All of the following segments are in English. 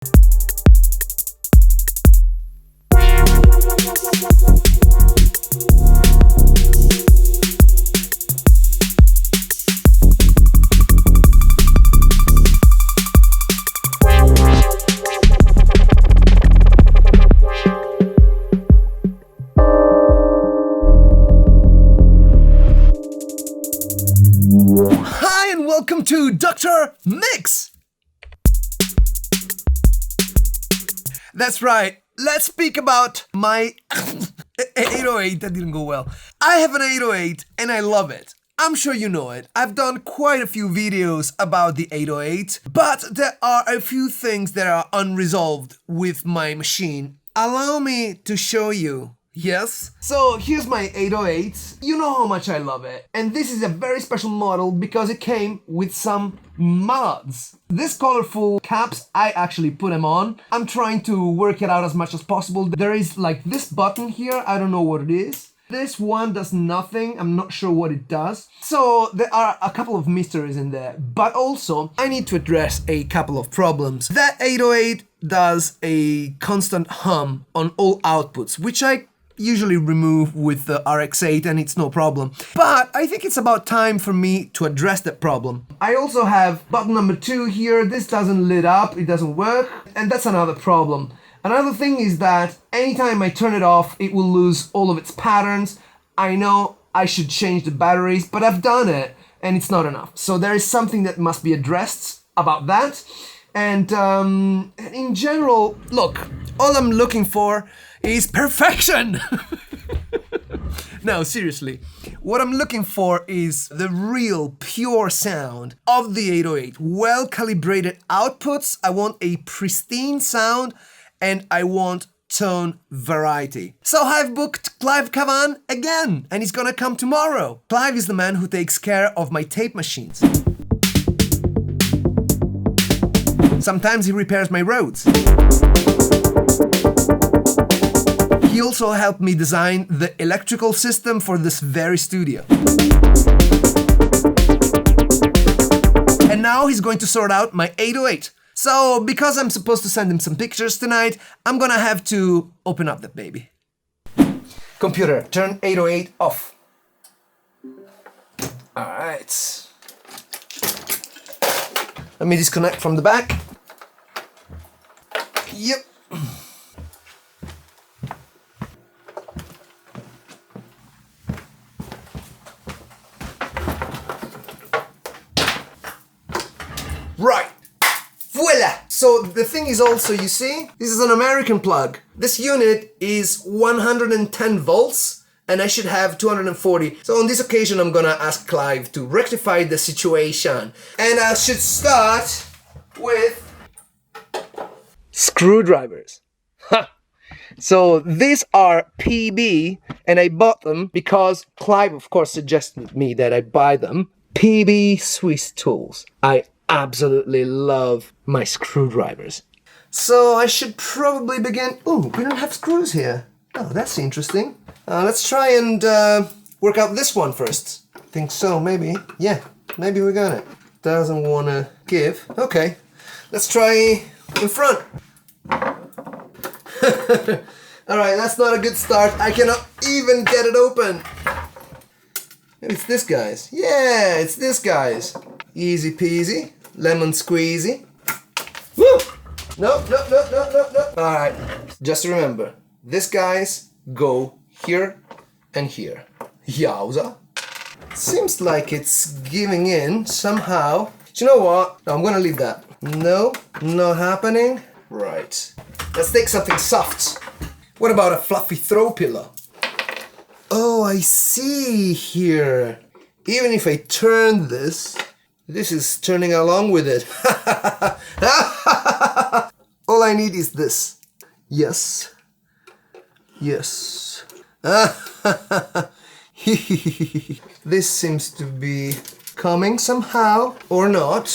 Hi and welcome to Dr. Mix! That's right, let's speak about my 808. That didn't go well. I have an 808 and I love it. I'm sure you know it. I've done quite a few videos about the 808, but there are a few things that are unresolved with my machine. Allow me to show you. Yes? So here's my 808. You know how much I love it. And this is a very special model because it came with some mods. These colorful caps, I actually put them on. I'm trying to work it out as much as possible. There is like this button here. I don't know what it is. This one does nothing. I'm not sure what it does. So there are a couple of mysteries in there. But also, I need to address a couple of problems. That 808 does a constant hum on all outputs, which I usually remove with the RX-8 and it's no problem. But I think it's about time for me to address that problem. I also have button number 2 here. This doesn't lit up, it doesn't work, and that's another problem. Another thing is that anytime I turn it off, it will lose all of its patterns. I know I should change the batteries, but I've done it and it's not enough. So there is something that must be addressed about that. And in general, look, all I'm looking for is perfection! No, seriously. What I'm looking for is the real, pure sound of the 808. Well-calibrated outputs. I want a pristine sound and I want tone variety. So I've booked CLIVE CAVAN again and he's gonna come tomorrow. CLIVE is the man who takes care of my tape machines. Sometimes he repairs my roads. He also helped me design the electrical system for this very studio. And now he's going to sort out my 808. So, because I'm supposed to send him some pictures tonight, I'm gonna have to open up that baby. Computer, turn 808 off. Alright. Let me disconnect from the back. Yep. Right. Voila! So the thing is also, you see, this is an American plug. This unit is 110 volts and I should have 240. So on this occasion, I'm gonna ask CLIVE to rectify the situation. And I should start with screwdrivers. Ha! So these are PB and I bought them because CLIVE, of course, suggested me that I buy them. PB Swiss tools. I absolutely love my screwdrivers. So I should probably begin... Ooh, we don't have screws here. Oh, that's interesting. Let's try and work out this one first. Think so, maybe. Yeah, maybe we got it. Doesn't want to give. Okay, let's try in front. Alright, that's not a good start. I cannot even get it open. Maybe it's this guy's. Yeah, it's this guy's. Easy peasy. Lemon squeezy. Woo! No. Alright, just remember, these guys go here and here. Yowza. Seems like it's giving in somehow. Do you know what? No, I'm gonna leave that. No, not happening. Right. Let's take something soft. What about a fluffy throw pillow? Oh, I see here. Even if I turn this, this is turning along with it. All I need is this. Yes. Yes. This seems to be coming somehow, or not.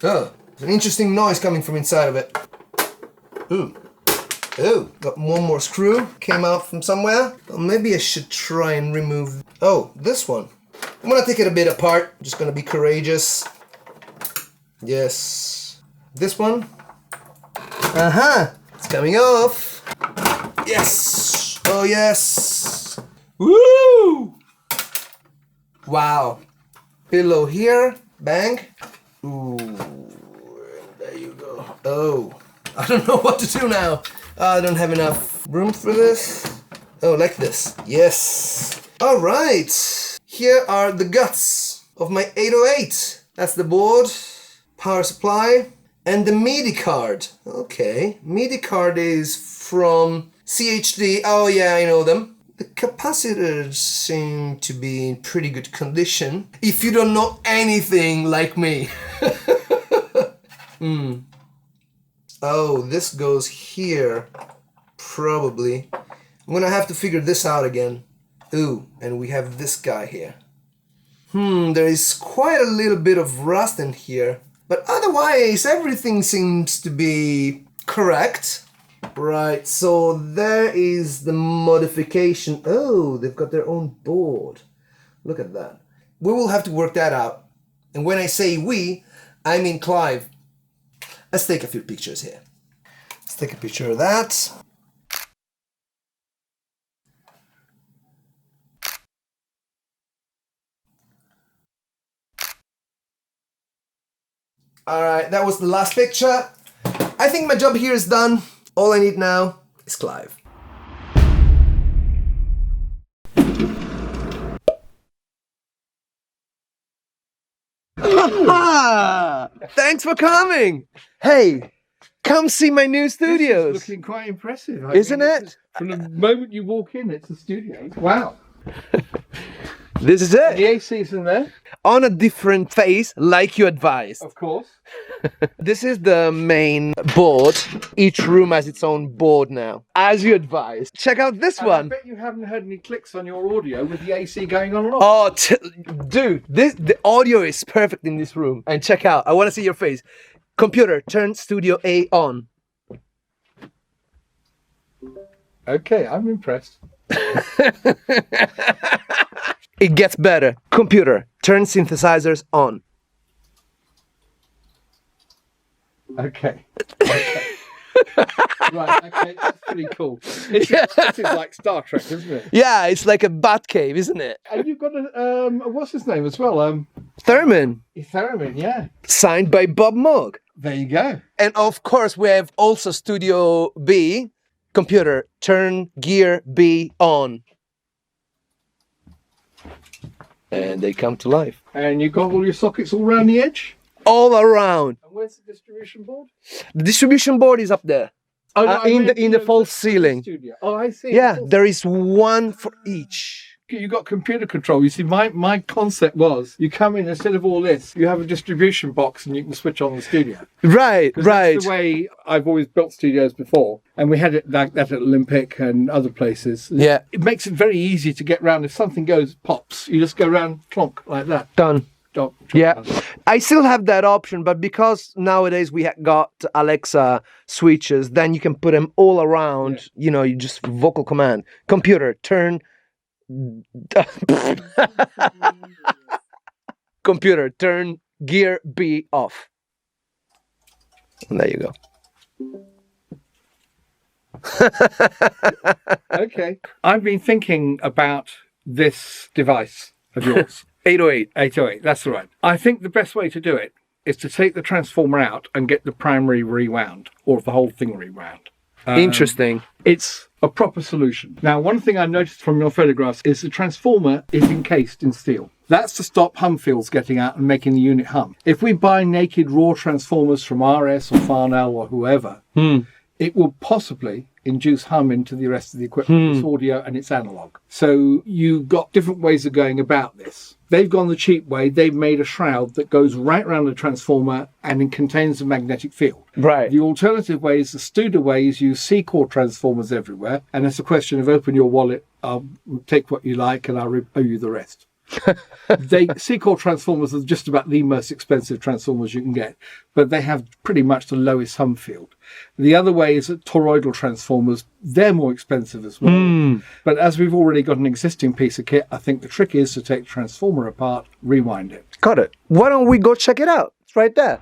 Oh, there's an interesting noise coming from inside of it. Ooh. Oh, got one more screw. Came out from somewhere. Well, maybe I should try and remove... Oh, this one. I'm gonna take it a bit apart. I'm just gonna be courageous. Yes. This one. It's coming off. Yes. Oh yes. Woo! Wow. Pillow here. Bang. Ooh. There you go. Oh. I don't know what to do now. I don't have enough room for this. Oh, like this. Yes. All right. Here are the guts of my 808. That's the board, power supply, and the MIDI card. Okay. MIDI card is from CHD. Oh yeah, I know them. The capacitors seem to be in pretty good condition. If you don't know anything like me. Oh, this goes here. Probably. I'm gonna have to figure this out again. Ooh, and we have this guy here. There is quite a little bit of rust in here. But otherwise, everything seems to be correct. Right, so there is the modification. Oh, they've got their own board. Look at that. We will have to work that out. And when I say we, I mean Clive. Let's take a few pictures here. Let's take a picture of that. Alright, that was the last picture. I think my job here is done. All I need now is Clive. Thanks for coming! Hey, come see my new studios. This is looking quite impressive. Isn't it? From the moment you walk in, it's a studio. Wow. This is it. The AC's in there. On a different phase, like you advised. Of course. This is the main board. Each room has its own board now, as you advised. Check out this one. I bet you haven't heard any clicks on your audio with the AC going on and off. Oh, dude, the audio is perfect in this room. And check out, I want to see your face. Computer, turn Studio A on. Okay, I'm impressed. It gets better. Computer, turn synthesizers on. Okay. Right, okay, that's pretty cool. This is like Star Trek, isn't it? Yeah, it's like a bat cave, isn't it? And you've got a, what's his name as well? Thurman. Thurman, yeah. Signed by Bob Moog. There you go. And of course, we have also Studio B. Computer, turn gear B on. And they come to life. And you've got all your sockets all around the edge? All around. And where's the distribution board? The distribution board is up there. Oh, no, in the false ceiling. Studio. Oh, I see. Yeah, there is one for each. You got computer control. You see, my concept was you come in, instead of all this, you have a distribution box and you can switch on the studio. Right, right. That's the way I've always built studios before. And we had it like that at Olympic and other places. Yeah. It makes it very easy to get round. If something goes, pops, you just go round, clonk, like that. Done. Yeah, Done. I still have that option, but because nowadays we have got Alexa switches, then you can put them all around. Yeah. You know, you just vocal command. Computer, turn. Computer, turn gear B off. And there you go. Okay. I've been thinking about this device of yours. 808. 808, that's right. I think the best way to do it is to take the transformer out and get the primary rewound, or the whole thing rewound. Interesting. It's a proper solution. Now, one thing I noticed from your photographs is the transformer is encased in steel. That's to stop hum fields getting out and making the unit hum. If we buy naked raw transformers from RS or Farnell or whoever, it will possibly induce hum into the rest of the equipment. It's audio and it's analog. So you've got different ways of going about this. They've gone the cheap way. They've made a shroud that goes right around the transformer and it contains a magnetic field. Right. The alternative way is the Studer way is use C-core transformers everywhere. And it's a question of open your wallet, I'll take what you like and I'll owe you the rest. C-core transformers are just about the most expensive transformers you can get, but they have pretty much the lowest hum field. The other way is that toroidal transformers, they're more expensive as well. But as we've already got an existing piece of kit, I think the trick is to take the transformer apart, rewind it. Got it. Why don't we go check it out? It's right there.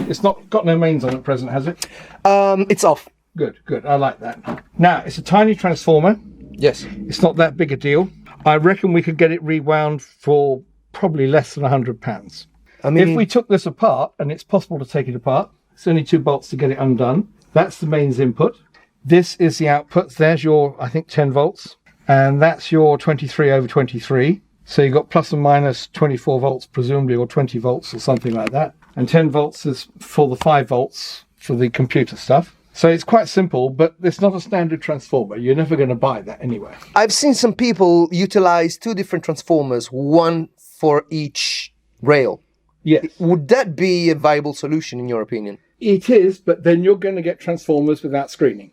It's not got no mains on at present, has it? It's off. Good, good. I like that. Now, it's a tiny transformer. Yes. It's not that big a deal. I reckon we could get it rewound for probably less than £100. I mean, if we took this apart, and it's possible to take it apart, it's only 2 bolts to get it undone. That's the mains input. This is the output. There's your, I think, 10 volts. And that's your 23/23. So you've got plus and minus 24 volts, presumably, or 20 volts or something like that. And 10 volts is for the 5 volts for the computer stuff. So it's quite simple, but it's not a standard transformer. You're never going to buy that anyway. I've seen some people utilize 2 different transformers, one for each rail. Yes. Would that be a viable solution in your opinion? It is, but then you're going to get transformers without screening,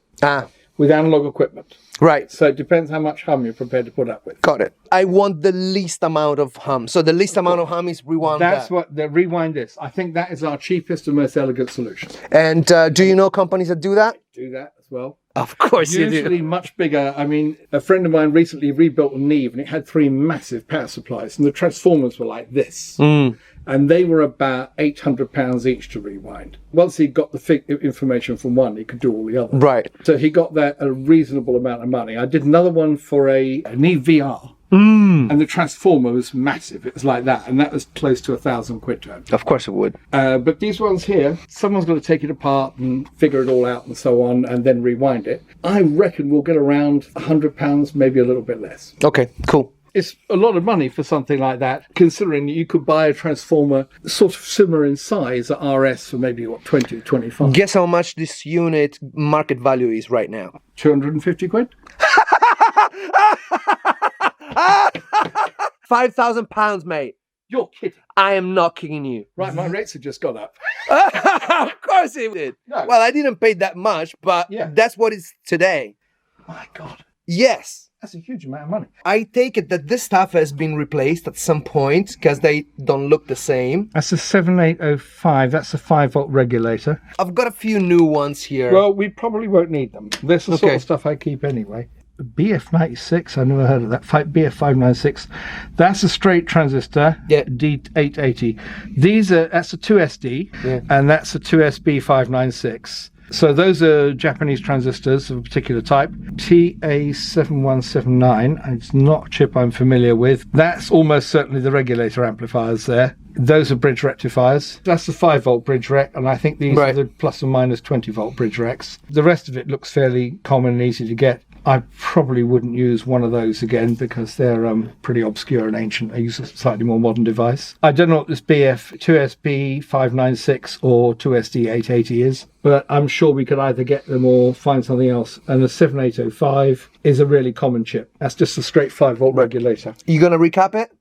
with analog equipment. Right. So it depends how much hum you're prepared to put up with. Got it. I want the least amount of hum. So the least amount of hum is rewind That's that. what the rewind is. I think that is our cheapest and most elegant solution. And do you know companies that do that? Do that as well. Of course you do. Usually much bigger. I mean, a friend of mine recently rebuilt a Neve and it had 3 massive power supplies and the transformers were like this. And they were about £800 each to rewind. Once he got the information from one, he could do all the others. Right. So he got that at a reasonable amount of money. I did another one for a Neve VR. And the transformer was massive. It was like that. And that was close to £1,000 to Of course it would. but these ones here, someone's got to take it apart and figure it all out and so on and then rewind it. I reckon we'll get around £100, maybe a little bit less. Okay, cool. It's a lot of money for something like that, considering you could buy a transformer sort of similar in size at RS for maybe, 20, 25. Guess how much this unit market value is right now? £250? £5,000, mate. You're kidding. I am not kidding you. Right, my rates have just gone up. Of course it did. No. Well, I didn't pay that much, but that's what it's today. My God. Yes. That's a huge amount of money. I take it that this stuff has been replaced at some point because they don't look the same. That's a 7805. That's a 5-volt regulator. I've got a few new ones here. Well, we probably won't need them. This is the sort of stuff I keep anyway. BF96, I never heard of that. BF596. That's a straight transistor. Yeah. D880. That's a 2SD, and that's a 2SB596. So those are Japanese transistors of a particular type. TA7179. It's not a chip I'm familiar with. That's almost certainly the regulator amplifiers there. Those are bridge rectifiers. That's the 5-volt bridge rec, and I think these are the plus and minus 20-volt bridge recs. The rest of it looks fairly common and easy to get. I probably wouldn't use one of those again because they're pretty obscure and ancient. I use a slightly more modern device. I don't know what this BF 2SB596 or 2SD880 is, but I'm sure we could either get them or find something else. And the 7805 is a really common chip. That's just a straight 5-volt regulator. You going to recap it?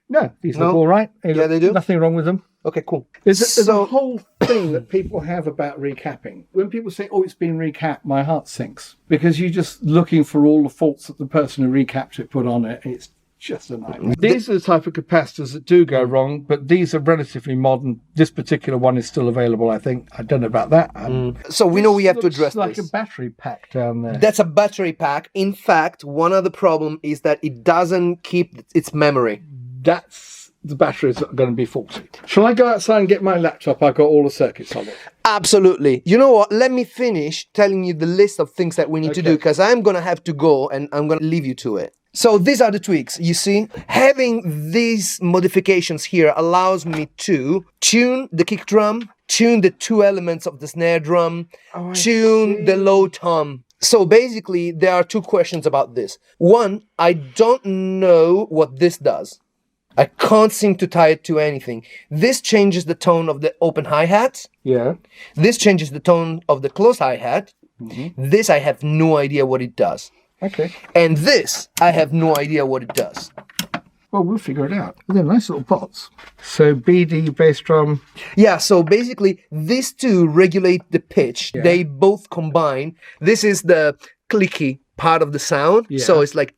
No, these look all right. They do? Nothing wrong with them. Okay, cool. There's a whole thing that people have about recapping. When people say, it's been recapped, my heart sinks. Because you're just looking for all the faults that the person who recapped it put on it. It's just a nightmare. These are the type of capacitors that do go wrong, but these are relatively modern. This particular one is still available, I think. I don't know about that. So we know we have to address this. It's this. like a battery pack down there. That's a battery pack. In fact, one of the problem is that it doesn't keep its memory. The batteries are going to be faulty. Shall I go outside and get my laptop? I've got all the circuits on it. Absolutely. You know what? Let me finish telling you the list of things that we need to do because I'm going to have to go and I'm going to leave you to it. So these are the tweaks, you see? Having these modifications here allows me to tune the kick drum, tune the 2 elements of the snare drum, tune the low tom. So basically, there are 2 questions about this. One, I don't know what this does. I can't seem to tie it to anything. This changes the tone of the open hi-hat. Yeah. This changes the tone of the closed hi-hat. This, I have no idea what it does. Okay. And this, I have no idea what it does. Well, we'll figure it out. They're nice little pots. So BD, bass drum. Yeah, so basically, these 2 regulate the pitch. Yeah. They both combine. This is the clicky part of the sound. Yeah. So it's like...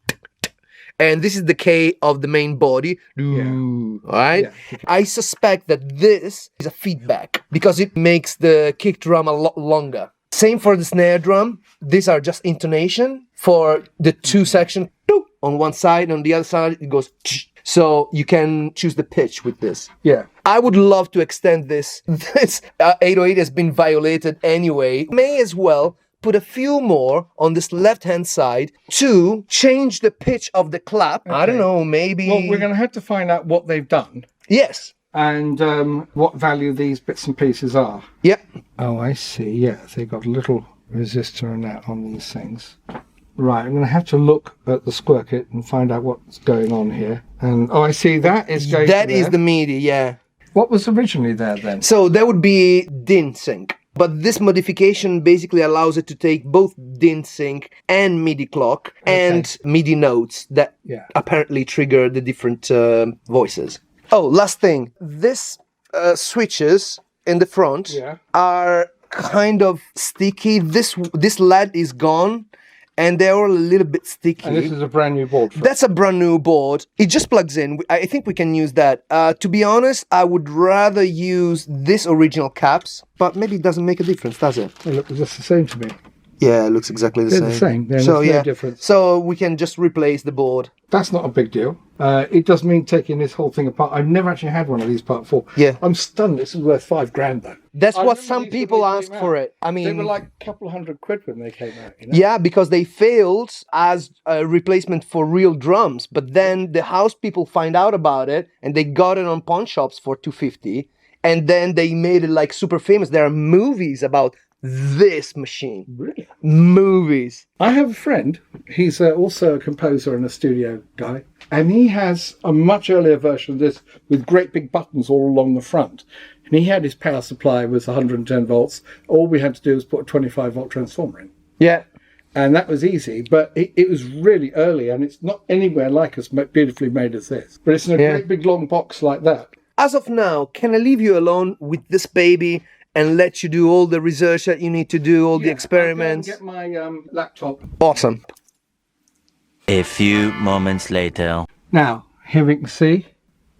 And this is the K of the main body. All right? Yeah. I suspect that this is a feedback because it makes the kick drum a lot longer. Same for the snare drum. These are just intonation for the 2 sections. On one side, on the other side, it goes. So you can choose the pitch with this. Yeah. I would love to extend this. This 808 has been violated anyway. May as well put a few more on this left-hand side to change the pitch of the clap. Okay. I don't know, maybe... Well, we're going to have to find out what they've done. Yes. And what value these bits and pieces are. Yep. Oh, I see. Yeah, they've got a little resistor and that on these things. Right, I'm going to have to look at the squirket and find out what's going on here. And, oh, I see, that is going That is the MIDI, yeah. What was originally there then? So that would be DIN sync. But this modification basically allows it to take both DIN sync and MIDI clock and MIDI notes that apparently trigger the different voices. Oh, last thing. This switches in the front are kind of sticky. This LED is gone. And they're all a little bit sticky. And this is a brand new board. That's a brand new board. It just plugs in. I think we can use that. To be honest, I would rather use this original caps, but maybe it doesn't make a difference, does it? They look just the same to me. Yeah, it looks exactly the same. They're the same. There's no difference. So we can just replace the board. That's not a big deal. It does mean taking this whole thing apart. I've never actually had one of these part before. Yeah. I'm stunned. This is worth $5,000 though. That's what some people ask for it. I mean, they were like a couple of £100 when they came out. You know? Yeah, because they failed as a replacement for real drums. But then the house people find out about it and they got it on pawn shops for $250. And then they made it like super famous. There are movies about this machine. Really? Movies. I have a friend. He's also a composer and a studio guy. And he has a much earlier version of this with great big buttons all along the front. And he had his power supply with 110 volts. All we had to do was put a 25 volt transformer in. Yeah. And that was easy, but it was really early and it's not anywhere like as beautifully made as this. But it's in a great big long box like that. As of now, can I leave you alone with this baby and let you do all the research that you need to do, all the experiments? I'll go and get my laptop. Awesome. A few moments later. Now, here we can see,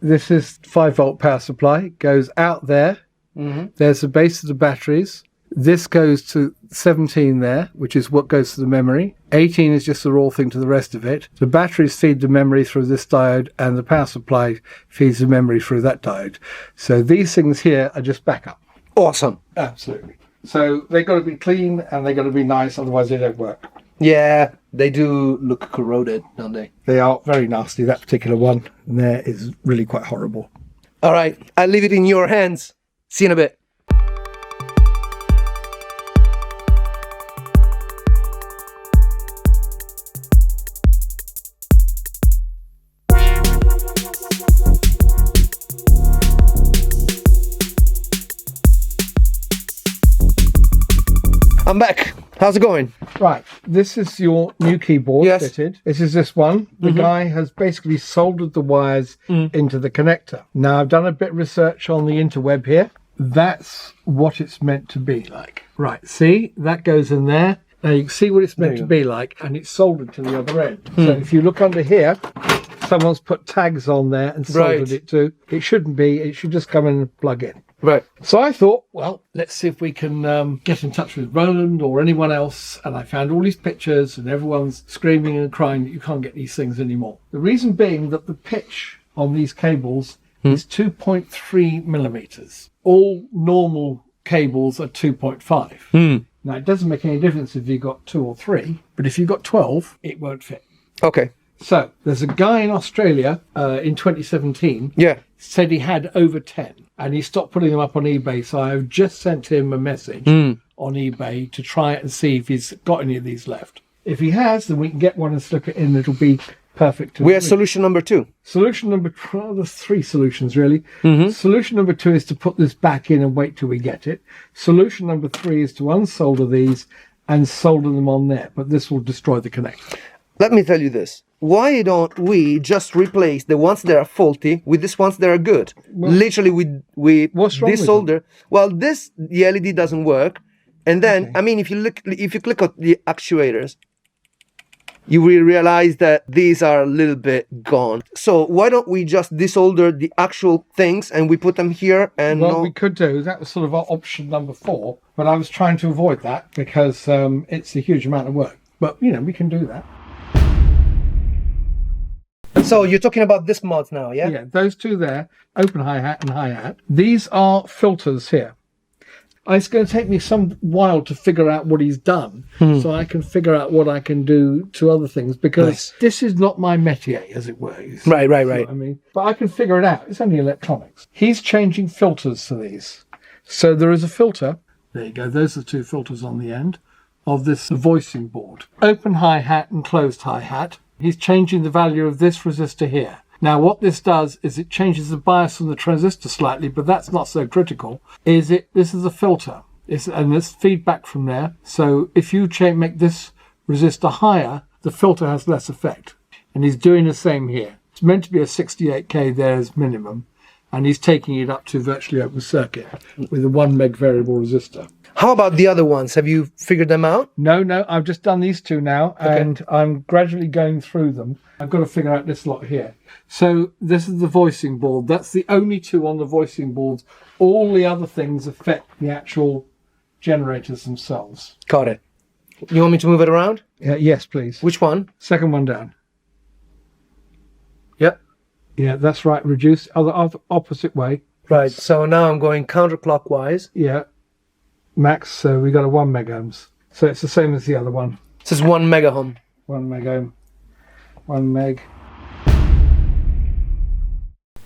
this is 5 volt power supply. It goes out there. There's the base of the batteries. This goes to 17 there, which is what goes to the memory. 18 is just the raw thing to the rest of it. The batteries feed the memory through this diode, and the power supply feeds the memory through that diode. So these things here are just backup. Awesome. Absolutely. So they've got to be clean and they've got to be nice, otherwise they don't work. Yeah, they do look corroded, don't they? They are very nasty, that particular one. And there is really quite horrible. All right, I'll leave it in your hands. See you in a bit. I'm back. How's it going? Right, this is your new keyboard fitted. This is this one. The guy has basically soldered the wires into the connector. Now, I've done a bit of research on the interweb here. That's what it's meant to be like. Right, see? That goes in there. Now, you can see what it's meant to be like, and it's soldered to the other end. So if you look under here, someone's put tags on there and soldered it to. It shouldn't be. It should just come in and plug in. Right. So I thought, well, let's see if we can get in touch with Roland or anyone else. And I found all these pictures and everyone's screaming and crying that you can't get these things anymore. The reason being that the pitch on these cables is 2.3 millimeters. All normal cables are 2.5. Now, it doesn't make any difference if you've got 2 or 3, but if you've got 12, it won't fit. Okay. So there's a guy in Australia in 2017 said he had over 10 and he stopped putting them up on eBay. So I've just sent him a message on eBay to try it and see if he's got any of these left. If he has, then we can get one and slip it in. It'll be perfect. We're solution number 2. Solution number, well, there's 3 solutions really. Solution number 2 is to put this back in and wait till we get it. Solution number 3 is to unsolder these and solder them on there, but this will destroy the connector. Let me tell you this. Why don't we just replace the ones that are faulty with these ones that are good? Well, literally, we desolder. Well, the LED doesn't work, and then I mean, if you click on the actuators, you will realize that these are a little bit gone. So why don't we just desolder the actual things and we put them here? And well, we could do that. Was sort of our option number 4, but I was trying to avoid that because it's a huge amount of work. But you know, we can do that. So you're talking about this mods now, yeah? Yeah, those two there, open hi-hat and hi-hat. These are filters here. It's going to take me some while to figure out what he's done, so I can figure out what I can do to other things, because this is not my métier, as it were. Right. I mean, but I can figure it out. It's only electronics. He's changing filters to these. So there is a filter. There you go. Those are two filters on the end of this voicing board. Open hi-hat and closed hi-hat. He's changing the value of this resistor here. Now, what this does is it changes the bias on the transistor slightly, but that's not so critical. This is a filter, and there's feedback from there. So if you make this resistor higher, the filter has less effect. And he's doing the same here. It's meant to be a 68K there as minimum, and he's taking it up to virtually open circuit with a 1 meg variable resistor. How about the other ones? Have you figured them out? No, I've just done these two now, and I'm gradually going through them. I've got to figure out this lot here. So this is the voicing board. That's the only two on the voicing boards. All the other things affect the actual generators themselves. Got it. You want me to move it around? Yes, please. Which one? Second one down. Yep. Yeah, that's right. Reduce opposite way. Right. So now I'm going counterclockwise. Yeah. Max, so we got a 1 meg ohms. So it's the same as the other one. This is 1 mega ohm. 1 meg ohm. 1 meg.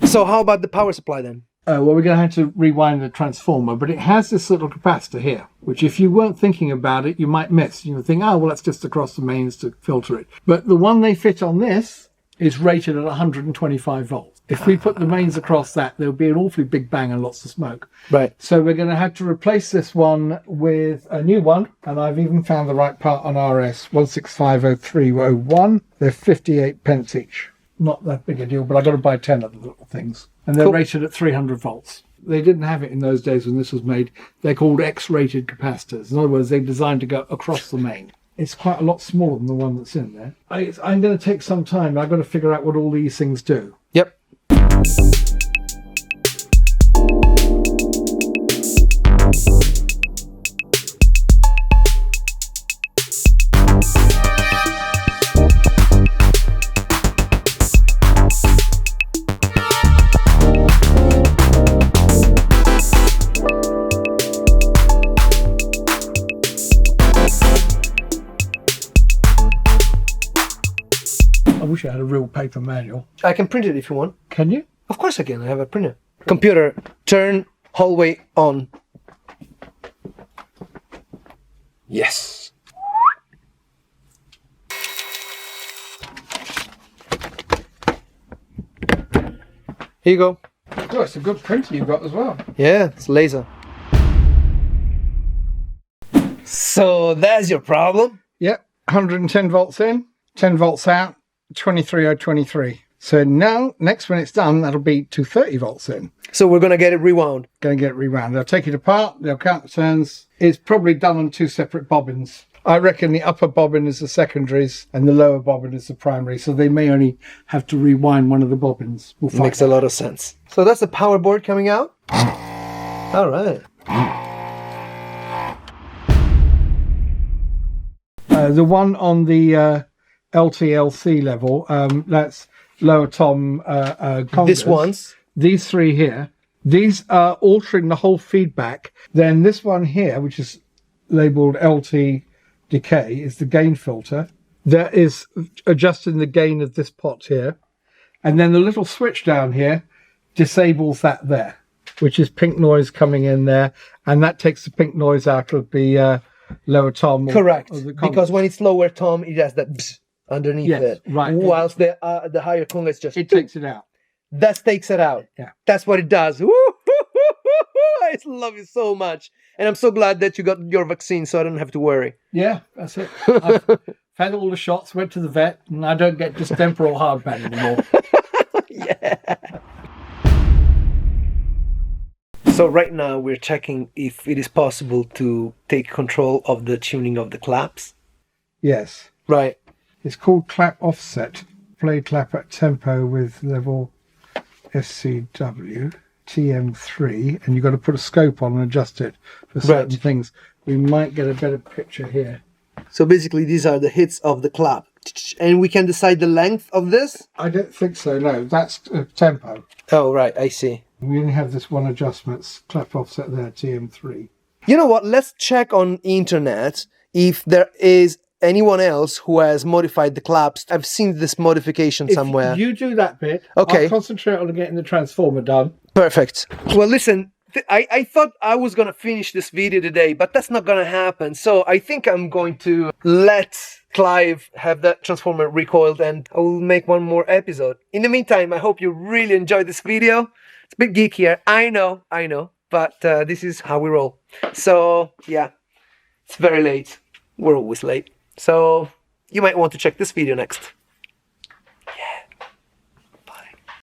So how about the power supply then? Well, we're going to have to rewind the transformer, but it has this little capacitor here, which if you weren't thinking about it, you might miss. You would think, oh, well, that's just across the mains to filter it. But the one they fit on this is rated at 125 volts. If we put the mains across that, there'll be an awfully big bang and lots of smoke. Right. So we're going to have to replace this one with a new one, and I've even found the right part on RS 1650301. They're 58 pence each. Not that big a deal, but I've got to buy 10 of the little things. And they're rated at 300 volts. They didn't have it in those days when this was made. They're called X-rated capacitors. In other words, they're designed to go across the main. It's quite a lot smaller than the one that's in there. I'm going to take some time. I've got to figure out what all these things do. Yep. I wish I had a real paper manual. I can print it if you want. Can you? Of course I can. I have a printer. Computer, turn hallway on. Yes. Here you go. Oh, it's a good printer you've got as well. Yeah, it's laser. So that's your problem? Yep, 110 volts in, 10 volts out, 23023. So now, next when it's done, that'll be 230 volts in. So we're going to get it rewound. Going to get it rewound. They'll take it apart, they'll count the turns. It's probably done on two separate bobbins. I reckon the upper bobbin is the secondaries and the lower bobbin is the primary. So they may only have to rewind one of the bobbins. Makes a lot of sense. So that's the power board coming out? All right. The one on the LTLC level, that's lower tom congas. This one's? These three here. These are altering the whole feedback. Then this one here, which is labeled LT decay, is the gain filter. That is adjusting the gain of this pot here. And then the little switch down here disables that there, which is pink noise coming in there. And that takes the pink noise out of the lower tom. Correct. Because when it's lower tom, it has that bzz underneath it. Right. Whilst the higher conga is just... It takes it out. That takes it out. Yeah. That's what it does. I love you so much. And I'm so glad that you got your vaccine so I don't have to worry. Yeah, that's it. I've had all the shots, went to the vet, and I don't get distemporal heartburn anymore. Yeah. So right now we're checking if it is possible to take control of the tuning of the claps. Yes. Right. It's called clap offset. Play clap at tempo with level SCW. TM3, and you've got to put a scope on and adjust it for certain things. We might get a better picture here. So basically these are the hits of the clap. and we can decide the length of this? I don't think so, no. That's tempo. Oh, right, I see. We only have this one adjustment, clap offset there, TM3. You know what? Let's check on internet if there is anyone else who has modified the claps. I've seen this modification somewhere. If you do that bit, Okay. I'll concentrate on getting the transformer done. Perfect. Well, listen, I thought I was going to finish this video today, but that's not going to happen. So I think I'm going to let Clive have that transformer recoiled and I will make one more episode. In the meantime, I hope you really enjoyed this video. It's a bit geeky, I know, but this is how we roll. So yeah, it's very late. We're always late. So you might want to check this video next.